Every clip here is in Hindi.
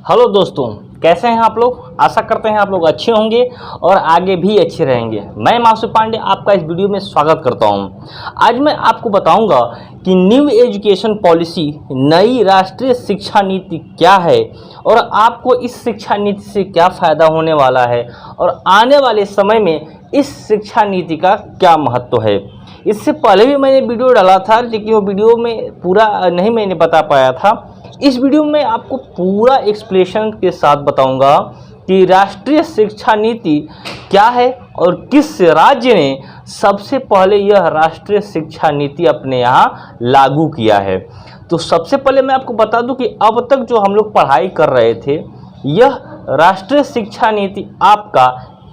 हेलो दोस्तों, कैसे हैं आप लोग। आशा करते हैं आप लोग अच्छे होंगे और आगे भी अच्छे रहेंगे। मैं मासू पांडे आपका इस वीडियो में स्वागत करता हूं। आज मैं आपको बताऊंगा कि न्यू एजुकेशन पॉलिसी, नई राष्ट्रीय शिक्षा नीति क्या है और आपको इस शिक्षा नीति से क्या फ़ायदा होने वाला है और आने वाले समय में इस शिक्षा नीति का क्या महत्व है। इससे पहले भी मैंने वीडियो डाला था, लेकिन वो वीडियो में पूरा नहीं मैंने बता पाया था। इस वीडियो में आपको पूरा एक्सप्लेनेशन के साथ बताऊंगा कि राष्ट्रीय शिक्षा नीति क्या है और किस राज्य ने सबसे पहले यह राष्ट्रीय शिक्षा नीति अपने यहाँ लागू किया है। तो सबसे पहले मैं आपको बता दूं कि अब तक जो हम लोग पढ़ाई कर रहे थे, यह राष्ट्रीय शिक्षा नीति आपका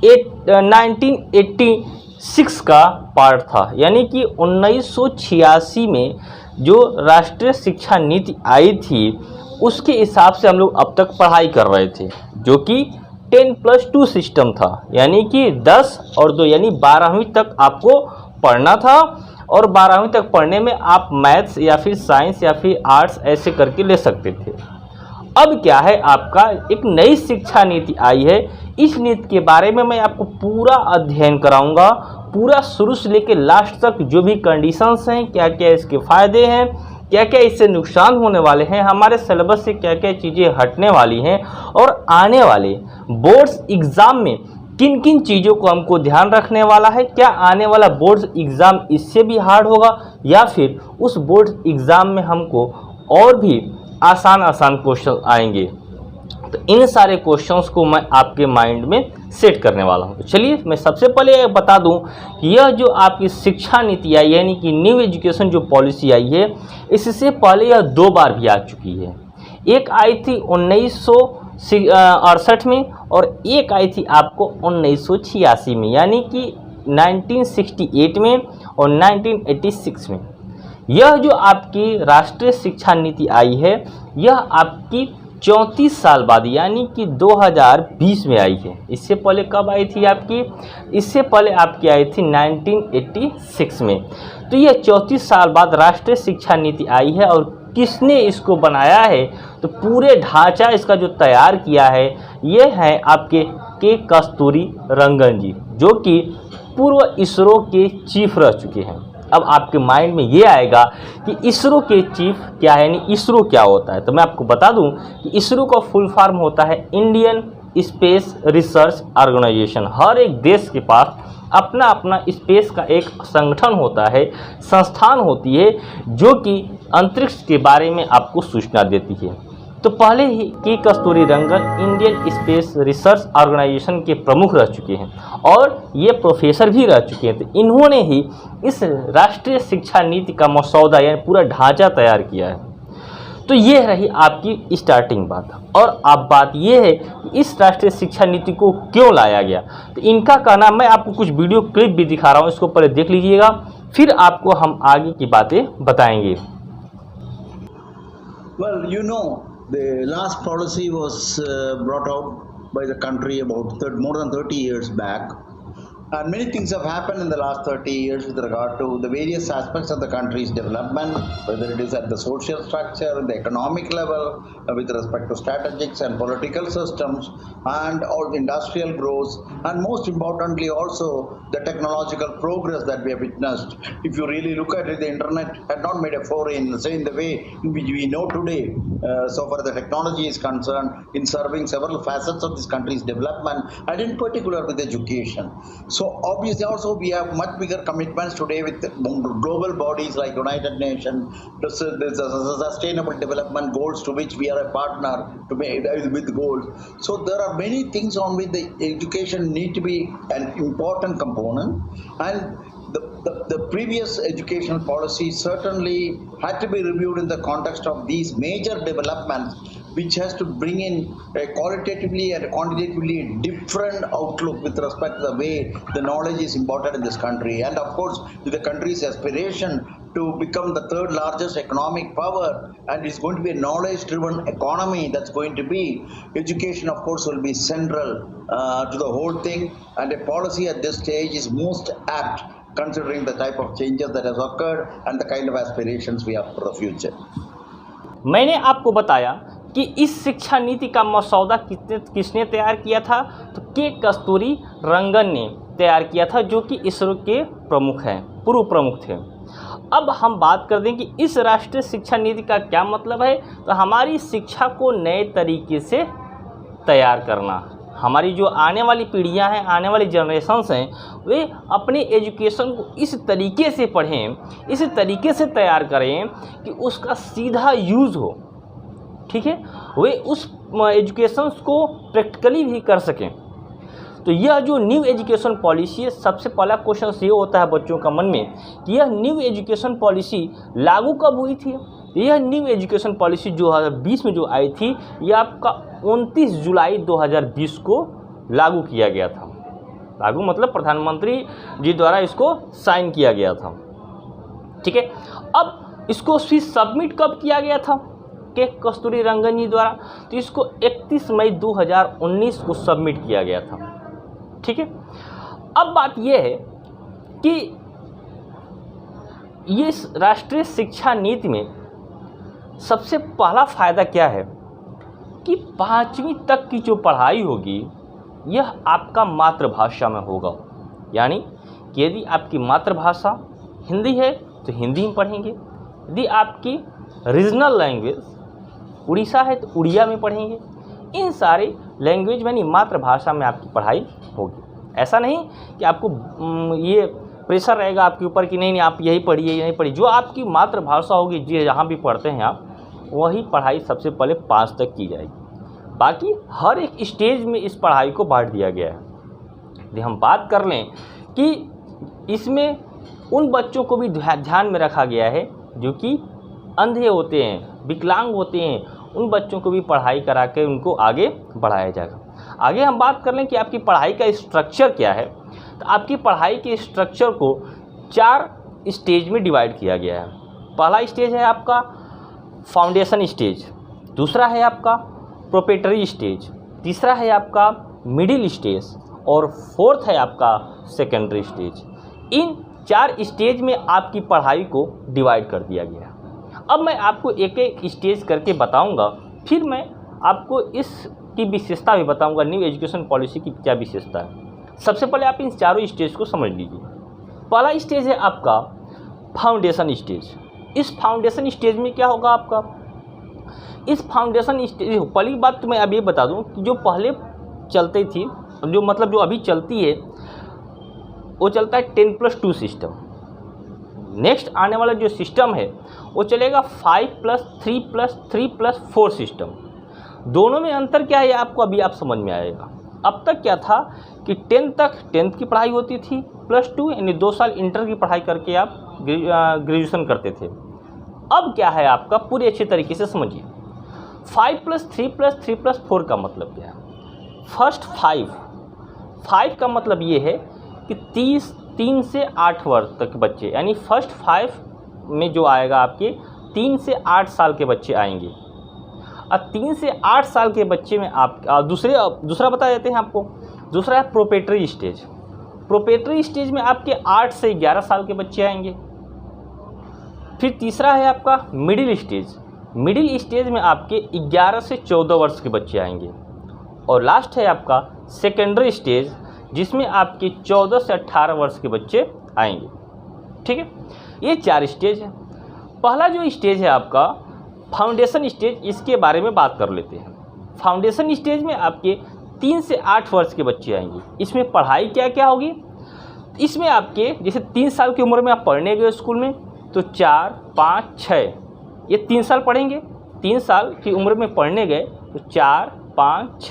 1986 का पार्ट था। यानी कि 1986 में जो राष्ट्रीय शिक्षा नीति आई थी उसके हिसाब से हम लोग अब तक पढ़ाई कर रहे थे, जो कि 10+2 सिस्टम था। यानी कि 10 और 2 यानी 12वीं तक आपको पढ़ना था और 12वीं तक पढ़ने में आप मैथ्स या फिर साइंस या फिर आर्ट्स ऐसे करके ले सकते थे। अब क्या है, आपका एक नई शिक्षा नीति आई है। इस नीति के बारे में मैं आपको पूरा अध्ययन कराऊंगा, पूरा शुरू से लेकर लास्ट तक जो भी कंडीशंस हैं, क्या क्या इसके फ़ायदे हैं, क्या क्या इससे नुकसान होने वाले हैं, हमारे सिलेबस से क्या क्या चीज़ें हटने वाली हैं और आने वाले बोर्ड्स एग्ज़ाम में किन किन चीज़ों को हमको ध्यान रखने वाला है। क्या आने वाला बोर्ड्स एग्ज़ाम इससे भी हार्ड होगा या फिर उस बोर्ड एग्ज़ाम में हमको और भी आसान क्वेश्चन आएंगे। तो इन सारे क्वेश्चंस को मैं आपके माइंड में सेट करने वाला हूं। तो चलिए मैं सबसे पहले बता दूं कि यह जो आपकी शिक्षा नीति आई यानी कि न्यू एजुकेशन जो पॉलिसी आई है, इससे पहले यह 2 बार भी आ चुकी है। एक आई थी 1968 में और एक आई थी आपको 1986 में, यानी कि 1968 में और 1986 में। यह जो आपकी राष्ट्रीय शिक्षा नीति आई है, यह आपकी 34 साल बाद यानी कि 2020 में आई है। इससे पहले कब आई थी आपकी? इससे पहले आपकी आई थी 1986 में। तो यह 34 साल बाद राष्ट्रीय शिक्षा नीति आई है। और किसने इसको बनाया है, तो पूरे ढांचा इसका जो तैयार किया है, ये है आपके के कस्तूरी रंगन जी, जो कि पूर्व इसरो के चीफ रह चुके हैं। अब आपके माइंड में ये आएगा कि इसरो के चीफ क्या है, यानी इसरो क्या होता है। तो मैं आपको बता दूं कि इसरो का फुल फॉर्म होता है इंडियन स्पेस रिसर्च ऑर्गेनाइजेशन। हर एक देश के पास अपना अपना स्पेस का एक संगठन होता है, संस्थान होती है, जो कि अंतरिक्ष के बारे में आपको सूचना देती है। तो पहले ही के कस्तूरी रंगन इंडियन स्पेस रिसर्च ऑर्गेनाइजेशन के प्रमुख रह चुके हैं और ये प्रोफेसर भी रह चुके हैं। तो इन्होंने ही इस राष्ट्रीय शिक्षा नीति का मसौदा यानी पूरा ढांचा तैयार किया है। तो ये रही आपकी स्टार्टिंग बात। और अब बात ये है कि इस राष्ट्रीय शिक्षा नीति को क्यों लाया गया। तो इनका कहना, मैं आपको कुछ वीडियो क्लिप भी दिखा रहा हूँ, इसको पहले देख लीजिएगा, फिर आपको हम आगे की बातें बताएंगे। Well, the last policy was brought out by the country about more than 30 years back, and many things have happened in the last 30 years with regard to the various aspects of the country's development, whether it is at the social structure, the economic level, with respect to strategics and political systems, and all the industrial growth, and most importantly also the technological progress that we have witnessed. If you really look at it, the internet had not made a foray in the way in which we know today, so far the technology is concerned, in serving several facets of this country's development, and in particular with education. So obviously also we have much bigger commitments today with global bodies like United Nations, the Sustainable Development Goals, to which we are a partner to make with goals. So there are many things on which the education need to be an important component, and the previous educational policy certainly had to be reviewed in the context of these major developments, which has to bring in a qualitatively and quantitatively different outlook with respect to the way the knowledge is imparted in this country. And of course, with the country's aspiration to become the third largest economic power, and it's going to be a knowledge driven economy, that's going to be education, of course, will be central to the whole thing. And a policy at this stage is most apt considering the type of changes that has occurred and the kind of aspirations we have for the future. मैंने आपको बताया कि इस शिक्षा नीति का मसौदा किसने तैयार किया था? तो के कस्तूरी रंगन ने तैयार किया था, जो कि इसरो के प्रमुख हैं, पूर्व प्रमुख थे। अब हम बात कर दें कि इस राष्ट्रीय शिक्षा नीति का क्या मतलब है। तो हमारी शिक्षा को नए तरीके से तैयार करना, हमारी जो आने वाली पीढ़ियां हैं, आने वाली जनरेशन्स हैं, वे अपने एजुकेशन को इस तरीके से पढ़ें, इस तरीके से तैयार करें कि उसका सीधा यूज़ हो, ठीक है, वे उस एजुकेशन को प्रैक्टिकली भी कर सकें। तो यह जो न्यू एजुकेशन पॉलिसी है, सबसे पहला क्वेश्चन ये होता है बच्चों का मन में कि यह न्यू एजुकेशन पॉलिसी लागू कब हुई थी। यह न्यू एजुकेशन पॉलिसी 2020 में जो आई थी, यह आपका 29 जुलाई 2020 को लागू किया गया था। लागू मतलब प्रधानमंत्री जी द्वारा इसको साइन किया गया था, ठीक है। अब इसको फिर सबमिट कब किया गया था? के कस्तूरी रंगन जी द्वारा। तो इसको 31 मई 2019 को सबमिट किया गया था, ठीक है। अब बात यह है कि ये राष्ट्रीय शिक्षा नीति में सबसे पहला फ़ायदा क्या है कि 5वीं तक की जो पढ़ाई होगी यह आपका मातृभाषा में होगा। यानी कि यदि आपकी मातृभाषा हिंदी है तो हिंदी में पढ़ेंगे, यदि आपकी रीजनल लैंग्वेज उड़ीसा है तो उड़िया में पढ़ेंगे। इन सारे लैंग्वेज यानी मातृभाषा में आपकी पढ़ाई होगी। ऐसा नहीं कि आपको ये प्रेशर रहेगा आपके ऊपर कि नहीं आप यही पढ़िए यही पढ़िए। जो आपकी मातृभाषा होगी, जी जहाँ भी पढ़ते हैं आप, वही पढ़ाई सबसे पहले 5 तक की जाएगी। बाकी हर एक स्टेज में इस पढ़ाई को बांट दिया गया है। यदि हम बात कर लें कि इसमें उन बच्चों को भी ध्यान में रखा गया है जो कि अंधे होते हैं, विकलांग होते हैं, उन बच्चों को भी पढ़ाई करा के उनको आगे बढ़ाया जाएगा। आगे हम बात कर लें कि आपकी पढ़ाई का स्ट्रक्चर क्या है। तो आपकी पढ़ाई के स्ट्रक्चर को 4 स्टेज में डिवाइड किया गया है। पहला स्टेज है आपका फाउंडेशन स्टेज, दूसरा है आपका प्रोपेटरी स्टेज, तीसरा है आपका मिडिल स्टेज और फोर्थ है आपका सेकेंडरी स्टेज। इन 4 स्टेज में आपकी पढ़ाई को डिवाइड कर दिया गया है। अब मैं आपको एक एक स्टेज करके बताऊंगा, फिर मैं आपको इसकी विशेषता भी बताऊंगा, न्यू एजुकेशन पॉलिसी की क्या विशेषता है। सबसे पहले आप इन चारों स्टेज को समझ लीजिए। पहला स्टेज है आपका फाउंडेशन स्टेज। इस फाउंडेशन स्टेज में क्या होगा आपका, इस फाउंडेशन स्टेज, पहली बात तो मैं अब ये बता दूं कि जो पहले चलती थी, जो अभी चलती है, वो चलता है 10+2 सिस्टम। नेक्स्ट आने वाला जो सिस्टम है वो चलेगा 5+3+3+4 सिस्टम। दोनों में अंतर क्या है आपको अभी आप समझ में आएगा। अब तक क्या था कि 10th की पढ़ाई होती थी, +2 यानी 2 साल इंटर की पढ़ाई करके आप ग्रेजुएशन करते थे। अब क्या है आपका, पूरी अच्छी तरीके से समझिए। 5+3+3+4 का मतलब क्या है। फर्स्ट 5 का मतलब ये है कि 3 से 8 वर्ष तक के बच्चे, यानी फर्स्ट 5 में जो आएगा आपके 3 से 8 साल के बच्चे आएंगे। अब 3 से 8 साल के बच्चे में आप दूसरा बता देते हैं आपको। दूसरा है प्रोपेटरी स्टेज। प्रोपेटरी स्टेज में आपके 8 से 11 साल के बच्चे आएंगे। फिर तीसरा है आपका मिडिल स्टेज। मिडिल स्टेज में आपके 11 से 14 वर्ष के बच्चे आएंगे। और लास्ट है आपका सेकेंडरी स्टेज, जिसमें आपके 14 से 18 वर्ष के बच्चे आएंगे। ठीक है, ये 4 स्टेज है। पहला जो स्टेज है आपका फाउंडेशन स्टेज, इसके बारे में बात कर लेते हैं। फाउंडेशन स्टेज में आपके 3 से 8 वर्ष के बच्चे आएंगे। इसमें पढ़ाई क्या क्या होगी, इसमें आपके जैसे 3 साल की उम्र में आप पढ़ने गए स्कूल में, तो 4, 5, 6 ये 3 साल पढ़ेंगे। 3 साल की उम्र में पढ़ने गए तो 4, 5,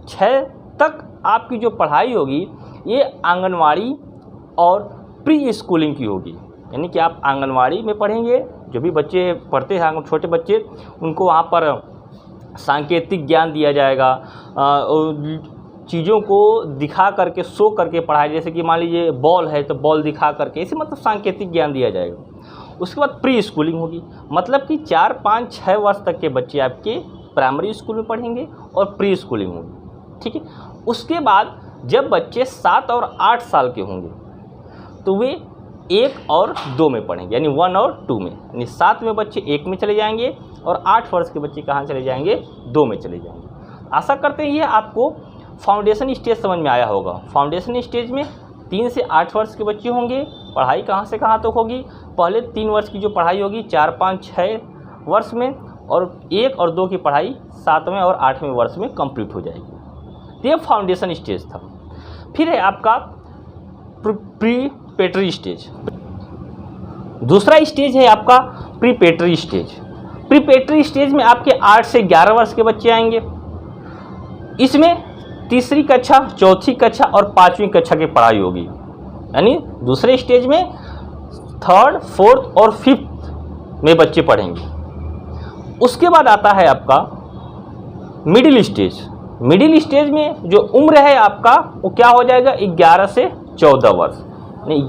6 तक आपकी जो पढ़ाई होगी ये आंगनवाड़ी और प्री स्कूलिंग की होगी। यानी कि आप आंगनवाड़ी में पढ़ेंगे, जो भी बच्चे पढ़ते हैं छोटे बच्चे, उनको वहाँ पर सांकेतिक ज्ञान दिया जाएगा, चीज़ों को दिखा करके शो करके पढ़ाया, जैसे कि मान लीजिए बॉल है तो बॉल दिखा करके, इसे मतलब सांकेतिक ज्ञान दिया जाएगा। उसके बाद प्री स्कूलिंग होगी, मतलब कि 4, 5, 6 वर्ष तक के बच्चे आपके प्राइमरी स्कूल में पढ़ेंगे और प्री स्कूलिंग होगी। ठीक है, उसके बाद जब बच्चे 7 और 8 साल के होंगे तो वे 1 और 2 में पढ़ेंगे, यानी 1 और 2 में, यानी 7 में बच्चे 1 में चले जाएंगे और 8 वर्ष के बच्चे कहाँ चले जाएंगे, 2 में चले जाएंगे। आशा करते हैं ये आपको फाउंडेशन स्टेज समझ में आया होगा। फाउंडेशन स्टेज में 3 से 8 वर्ष के बच्चे होंगे, पढ़ाई कहाँ से कहाँ तक होगी, पहले 3 वर्ष की जो पढ़ाई होगी 4, 5, 6 वर्ष में, और 1 और 2 की पढ़ाई 7वें और 8वें वर्ष में कंप्लीट हो जाएगी। ये फाउंडेशन स्टेज था। फिर है आपका प्रीपेटरी स्टेज। दूसरा स्टेज है आपका प्रीपेटरी स्टेज। प्रीपेटरी स्टेज में आपके 8 से 11 वर्ष के बच्चे आएंगे। इसमें तीसरी कक्षा, चौथी कक्षा और 5वीं कक्षा की पढ़ाई होगी, यानी दूसरे स्टेज में 3rd, 4th और 5th में बच्चे पढ़ेंगे। उसके बाद आता है आपका मिडिल स्टेज। मिडिल स्टेज में जो उम्र है आपका वो क्या हो जाएगा, 11 से 14 वर्ष, यानी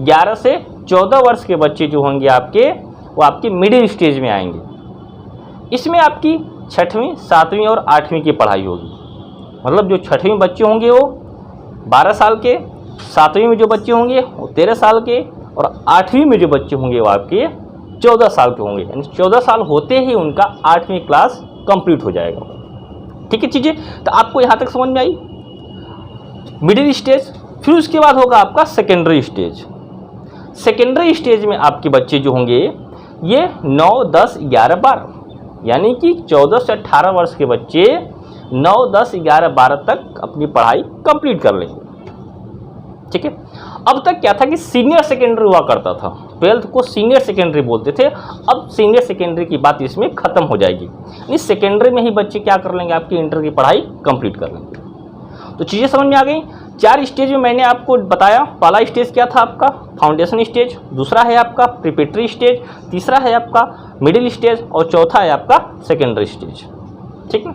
11 से 14 वर्ष के बच्चे जो होंगे आपके, वो आपके मिडिल स्टेज में आएंगे। इसमें आपकी 6वीं, 7वीं और 8वीं की पढ़ाई होगी। मतलब जो 6वीं बच्चे होंगे वो 12 साल के, 7वीं में जो बच्चे होंगे वो 13 साल के, और 8वीं में जो बच्चे होंगे वो आपके 14 साल के होंगे, यानी 14 साल होते ही उनका 8वीं क्लास कंप्लीट हो जाएगा। ठीक है चीज़ें, तो आपको यहाँ तक समझ में आई मिडिल स्टेज। फिर उसके बाद होगा आपका सेकेंडरी स्टेज। सेकेंडरी स्टेज में आपके बच्चे जो होंगे ये 9, 10, 11, 12, यानी कि 14 से 18 वर्ष के बच्चे 9, 10, 11, 12 तक अपनी पढ़ाई कंप्लीट कर लेंगे। ठीक है, अब तक क्या था कि सीनियर सेकेंडरी हुआ करता था, 12th को सीनियर सेकेंडरी बोलते थे। अब सीनियर सेकेंडरी की बात इसमें खत्म हो जाएगी। इस सेकेंडरी में ही बच्चे क्या कर लेंगे, आपकी इंटर की पढ़ाई कंप्लीट कर लेंगे। तो चीज़ें समझ में आ गई। 4 स्टेज में मैंने आपको बताया। पहला स्टेज क्या था आपका, फाउंडेशन स्टेज, दूसरा है आपका प्रीपेटरी स्टेज, तीसरा है आपका मिडिल स्टेज और चौथा है आपका सेकेंडरी स्टेज। ठीक है,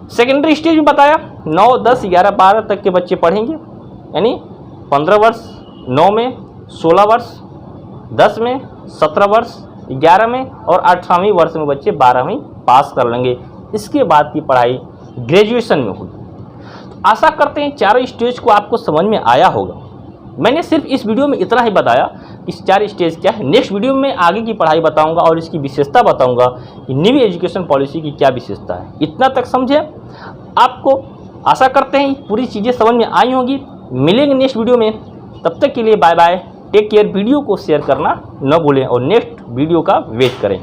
सेकेंडरी स्टेज में बताया 9, 10, 11, 12 तक के बच्चे पढ़ेंगे, यानी 15 वर्ष 9 में, 16 वर्ष 10 में, 17 वर्ष 11 में और 18वीं वर्ष में बच्चे 12वीं पास कर लेंगे। इसके बाद की पढ़ाई ग्रेजुएशन में होगी। आशा करते हैं चारों स्टेज को आपको समझ में आया होगा। मैंने सिर्फ इस वीडियो में इतना ही बताया कि 4 स्टेज क्या है। नेक्स्ट वीडियो में आगे की पढ़ाई बताऊंगा और इसकी विशेषता बताऊंगा कि न्यू एजुकेशन पॉलिसी की क्या विशेषता है। इतना तक समझे आपको। आशा करते हैं पूरी चीज़ें समझ में आई होगी। मिलेंगे नेक्स्ट वीडियो में, तब तक के लिए bye bye, take care. Video को शेयर करना न भूलें और नेक्स्ट वीडियो का वेट करें।